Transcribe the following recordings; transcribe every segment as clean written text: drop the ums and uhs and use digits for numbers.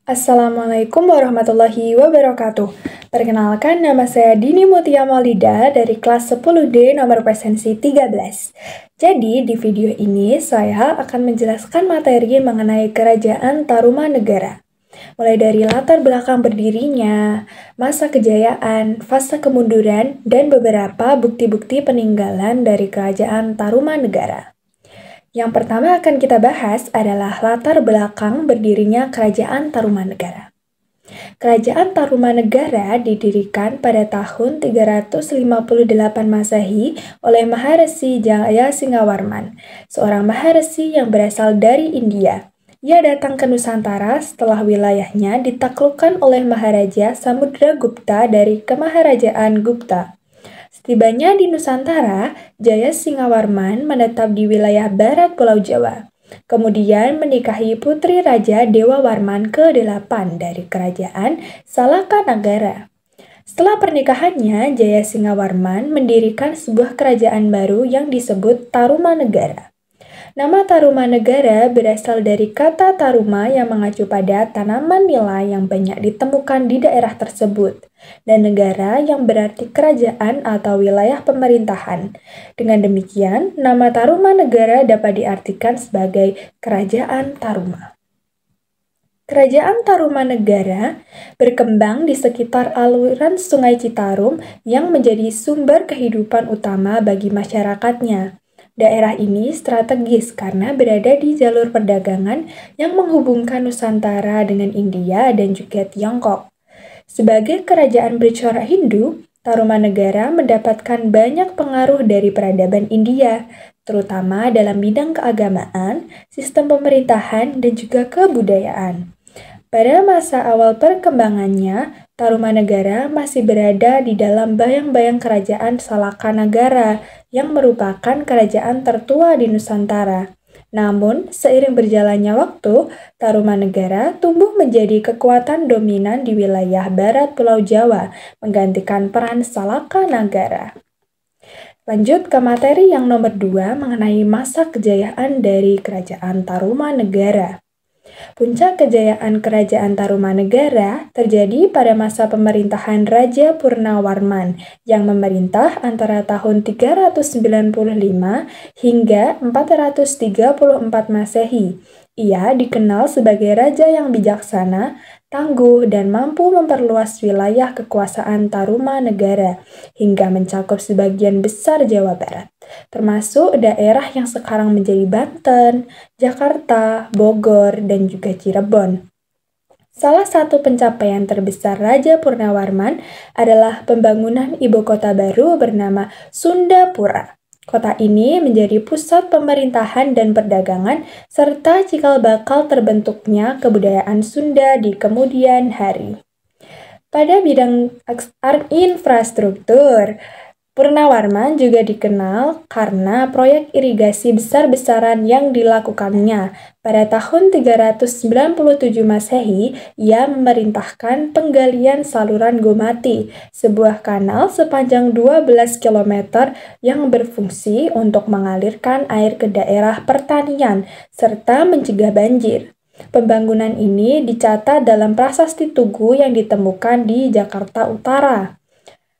Assalamualaikum warahmatullahi wabarakatuh. Perkenalkan, nama saya Dini Mutia Maulida dari kelas 10D nomor presensi 13. Jadi, di video ini saya akan menjelaskan materi mengenai Kerajaan Tarumanegara. Mulai dari latar belakang berdirinya, masa kejayaan, fase kemunduran, dan beberapa bukti-bukti peninggalan dari Kerajaan Tarumanegara. Yang pertama akan kita bahas adalah latar belakang berdirinya Kerajaan Tarumanegara. Kerajaan Tarumanegara didirikan pada tahun 358 Masehi oleh Maharesi Jaya Singawarman, seorang Maharesi yang berasal dari India. Ia datang ke Nusantara setelah wilayahnya ditaklukkan oleh Maharaja Samudragupta dari Kemaharajaan Gupta. Setibanya di Nusantara, Jaya Singawarman menetap di wilayah barat Pulau Jawa. Kemudian menikahi putri Raja Dewa Warman ke-8 dari kerajaan Salakanagara. Setelah pernikahannya, Jaya Singawarman mendirikan sebuah kerajaan baru yang disebut Tarumanegara. Nama Tarumanegara berasal dari kata taruma yang mengacu pada tanaman nilai yang banyak ditemukan di daerah tersebut, dan negara yang berarti kerajaan atau wilayah pemerintahan. Dengan demikian, nama Tarumanegara dapat diartikan sebagai Kerajaan Taruma. Kerajaan Tarumanegara berkembang di sekitar aliran Sungai Citarum yang menjadi sumber kehidupan utama bagi masyarakatnya. Daerah ini strategis karena berada di jalur perdagangan yang menghubungkan Nusantara dengan India dan juga Tiongkok. Sebagai kerajaan bercorak Hindu, Tarumanegara mendapatkan banyak pengaruh dari peradaban India, terutama dalam bidang keagamaan, sistem pemerintahan, dan juga kebudayaan. Pada masa awal perkembangannya, Tarumanegara masih berada di dalam bayang-bayang kerajaan Salakanagara yang merupakan kerajaan tertua di Nusantara. Namun, seiring berjalannya waktu, Tarumanegara tumbuh menjadi kekuatan dominan di wilayah barat Pulau Jawa, menggantikan peran Salakanagara. Lanjut ke materi yang nomor 2 mengenai masa kejayaan dari Kerajaan Tarumanegara. Puncak kejayaan Kerajaan Tarumanegara terjadi pada masa pemerintahan Raja Purnawarman yang memerintah antara tahun 395 hingga 434 Masehi. Ia dikenal sebagai raja yang bijaksana, tangguh, dan mampu memperluas wilayah kekuasaan Tarumanegara hingga mencakup sebagian besar Jawa Barat, termasuk daerah yang sekarang menjadi Banten, Jakarta, Bogor, dan juga Cirebon. Salah satu pencapaian terbesar Raja Purnawarman adalah pembangunan ibu kota baru bernama Sundapura. Kota ini menjadi pusat pemerintahan dan perdagangan serta cikal bakal terbentuknya kebudayaan Sunda di kemudian hari. Pada bidang infrastruktur, Purnawarman juga dikenal karena proyek irigasi besar-besaran yang dilakukannya. Pada tahun 397 Masehi, ia memerintahkan penggalian saluran Gomati, sebuah kanal sepanjang 12 km yang berfungsi untuk mengalirkan air ke daerah pertanian serta mencegah banjir. Pembangunan ini dicatat dalam prasasti Tugu yang ditemukan di Jakarta Utara.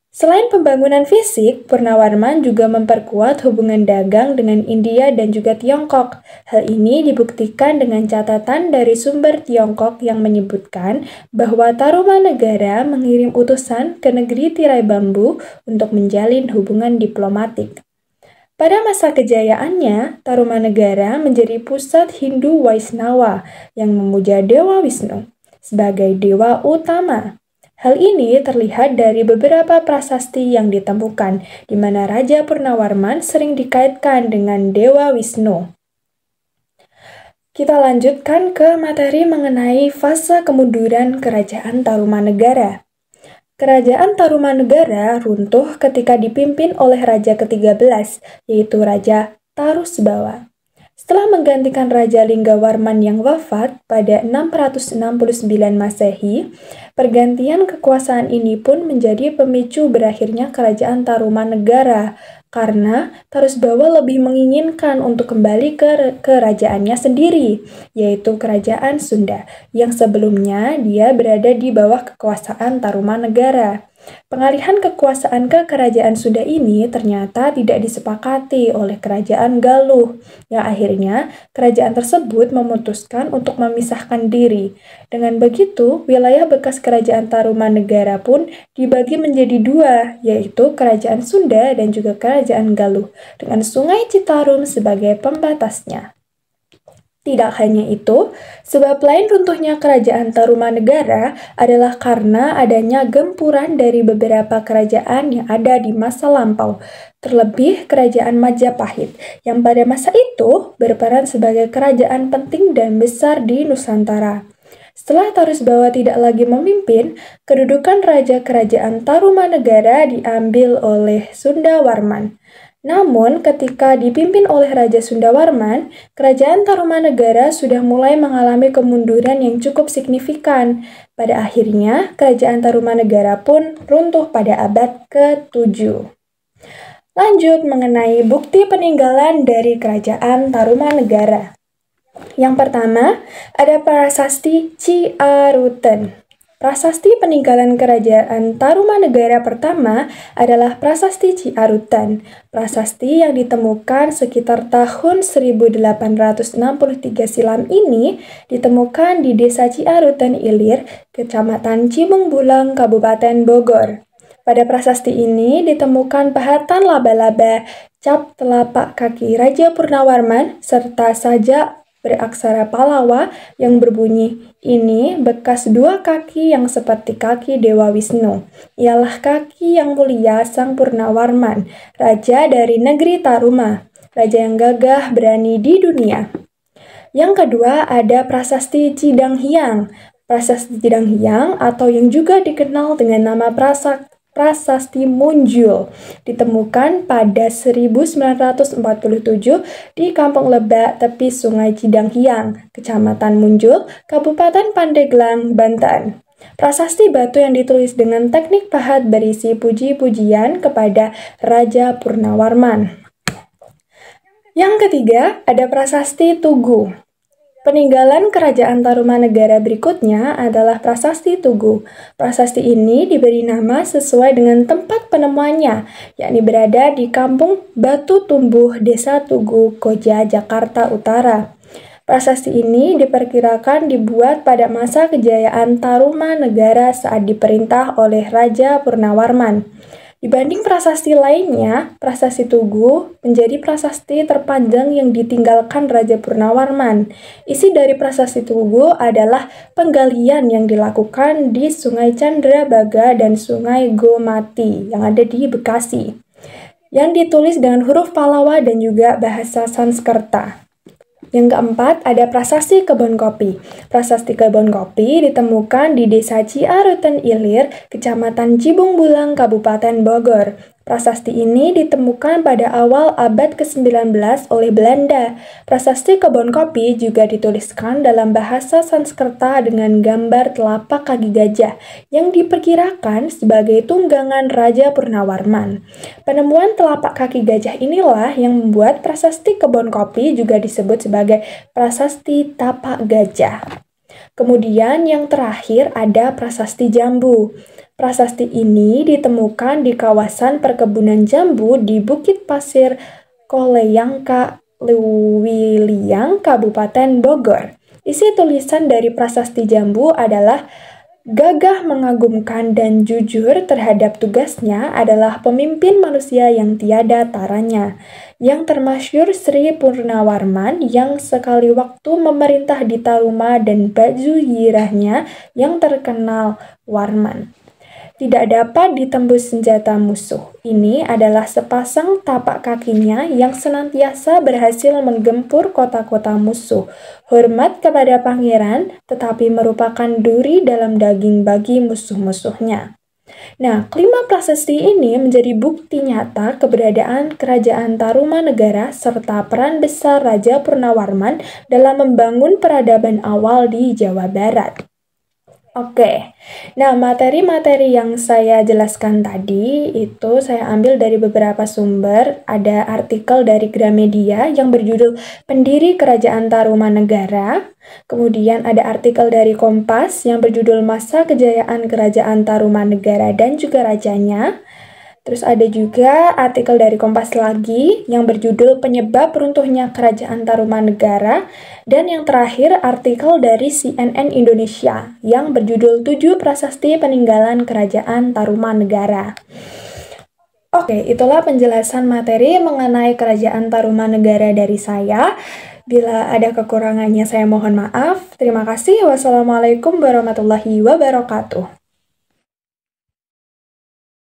Selain pembangunan fisik, Purnawarman juga memperkuat hubungan dagang dengan India dan juga Tiongkok. Hal ini dibuktikan dengan catatan dari sumber Tiongkok yang menyebutkan bahwa Tarumanegara mengirim utusan ke negeri tirai bambu untuk menjalin hubungan diplomatik. Pada masa kejayaannya, Tarumanegara menjadi pusat Hindu Waisnawa yang memuja Dewa Wisnu sebagai dewa utama. Hal ini terlihat dari beberapa prasasti yang ditemukan, di mana Raja Purnawarman sering dikaitkan dengan Dewa Wisnu. Kita lanjutkan ke materi mengenai fase kemunduran Kerajaan Tarumanegara. Kerajaan Tarumanegara runtuh ketika dipimpin oleh Raja ke-13, yaitu Raja Tarusbawa. Setelah menggantikan Raja Linggawarman yang wafat pada 669 Masehi, pergantian kekuasaan ini pun menjadi pemicu berakhirnya Kerajaan Tarumanegara. karena Tarusbawa lebih menginginkan untuk kembali ke kerajaannya sendiri, yaitu Kerajaan Sunda, yang sebelumnya dia berada di bawah kekuasaan Tarumanegara. Pengalihan kekuasaan ke Kerajaan Sunda ini ternyata tidak disepakati oleh Kerajaan Galuh, yang akhirnya kerajaan tersebut memutuskan untuk memisahkan diri. Dengan begitu, wilayah bekas Kerajaan Tarumanegara pun dibagi menjadi dua, yaitu Kerajaan Sunda dan juga Kerajaan Galuh, dengan Sungai Citarum sebagai pembatasnya. Tidak hanya itu, sebab lain runtuhnya Kerajaan Tarumanegara adalah karena adanya gempuran dari beberapa kerajaan yang ada di masa lampau, terlebih Kerajaan Majapahit, yang pada masa itu berperan sebagai kerajaan penting dan besar di Nusantara. Setelah Tarusbawa tidak lagi memimpin, kedudukan Raja Kerajaan Tarumanegara diambil oleh Sundawarman. Namun, ketika dipimpin oleh Raja Sundawarman, Kerajaan Tarumanegara sudah mulai mengalami kemunduran yang cukup signifikan. Pada akhirnya, Kerajaan Tarumanegara pun runtuh pada abad ke-7. Lanjut mengenai bukti peninggalan dari Kerajaan Tarumanegara. Yang pertama, ada Prasasti Ciaruten. Prasasti peninggalan Kerajaan Tarumanegara pertama adalah Prasasti Ciaruten. Prasasti yang ditemukan sekitar tahun 1863 silam ini ditemukan di Desa Ciaruten Ilir, Kecamatan Cibung Bulang, Kabupaten Bogor. Pada prasasti ini ditemukan pahatan laba-laba, cap telapak kaki Raja Purnawarman, serta sajak beraksara Palawa yang berbunyi, "Ini bekas dua kaki yang seperti kaki Dewa Wisnu. Ialah kaki yang mulia Sang Purnawarman, raja dari negeri Taruma, raja yang gagah berani di dunia." Yang kedua ada Prasasti Cidanghiang. Prasasti Cidanghiang atau yang juga dikenal dengan nama Prasasti Munjul ditemukan pada 1947 di Kampung Lebak, tepi Sungai Cidanghiang, Kecamatan Munjul, Kabupaten Pandeglang, Banten. Prasasti batu yang ditulis dengan teknik pahat berisi puji-pujian kepada Raja Purnawarman. Yang ketiga ada Prasasti Tugu. Peninggalan Kerajaan Tarumanegara berikutnya adalah Prasasti Tugu. Prasasti ini diberi nama sesuai dengan tempat penemuannya, yakni berada di Kampung Batu Tumbuh, Desa Tugu, Koja, Jakarta Utara. Prasasti ini diperkirakan dibuat pada masa kejayaan Tarumanegara saat diperintah oleh Raja Purnawarman. Dibanding prasasti lainnya, Prasasti Tugu menjadi prasasti terpanjang yang ditinggalkan Raja Purnawarman. Isi dari Prasasti Tugu adalah penggalian yang dilakukan di Sungai Candrabaga dan Sungai Gomati yang ada di Bekasi, yang ditulis dengan huruf Pallawa dan juga bahasa Sanskerta. Yang keempat, ada Prasasti Kebon Kopi. Prasasti Kebon Kopi ditemukan di Desa Ciaruten Ilir, Kecamatan Cibung Bulang, Kabupaten Bogor. Prasasti ini ditemukan pada awal abad ke-19 oleh Belanda. Prasasti Kebon Kopi juga dituliskan dalam bahasa Sanskerta dengan gambar telapak kaki gajah yang diperkirakan sebagai tunggangan Raja Purnawarman. Penemuan telapak kaki gajah inilah yang membuat Prasasti Kebon Kopi juga disebut sebagai Prasasti Tapak Gajah. Kemudian yang terakhir ada Prasasti Jambu. Prasasti ini ditemukan di kawasan perkebunan jambu di Bukit Pasir Koleyangka, Lewiliang, Kabupaten Bogor. Isi tulisan dari Prasasti Jambu adalah gagah, mengagumkan, dan jujur terhadap tugasnya adalah pemimpin manusia yang tiada taranya. Yang termasyhur Sri Purnawarman yang sekali waktu memerintah di Taruma dan baju yirahnya yang terkenal Warman tidak dapat ditembus senjata musuh. Ini adalah sepasang tapak kakinya yang senantiasa berhasil menggempur kota-kota musuh. Hormat kepada pangeran, tetapi merupakan duri dalam daging bagi musuh-musuhnya. Nah, kelima prasasti ini menjadi bukti nyata keberadaan Kerajaan Tarumanegara serta peran besar Raja Purnawarman dalam membangun peradaban awal di Jawa Barat. Oke, nah materi-materi yang saya jelaskan tadi itu saya ambil dari beberapa sumber. Ada artikel dari Gramedia yang berjudul Pendiri Kerajaan Tarumanegara. Kemudian ada artikel dari Kompas yang berjudul Masa Kejayaan Kerajaan Tarumanegara dan juga Rajanya. Terus ada juga artikel dari Kompas lagi yang berjudul Penyebab Runtuhnya Kerajaan Tarumanegara. Dan yang terakhir artikel dari CNN Indonesia yang berjudul 7 Prasasti Peninggalan Kerajaan Tarumanegara. Oke, itulah penjelasan materi mengenai Kerajaan Tarumanegara dari saya. Bila ada kekurangannya saya mohon maaf. Terima kasih. Wassalamualaikum warahmatullahi wabarakatuh.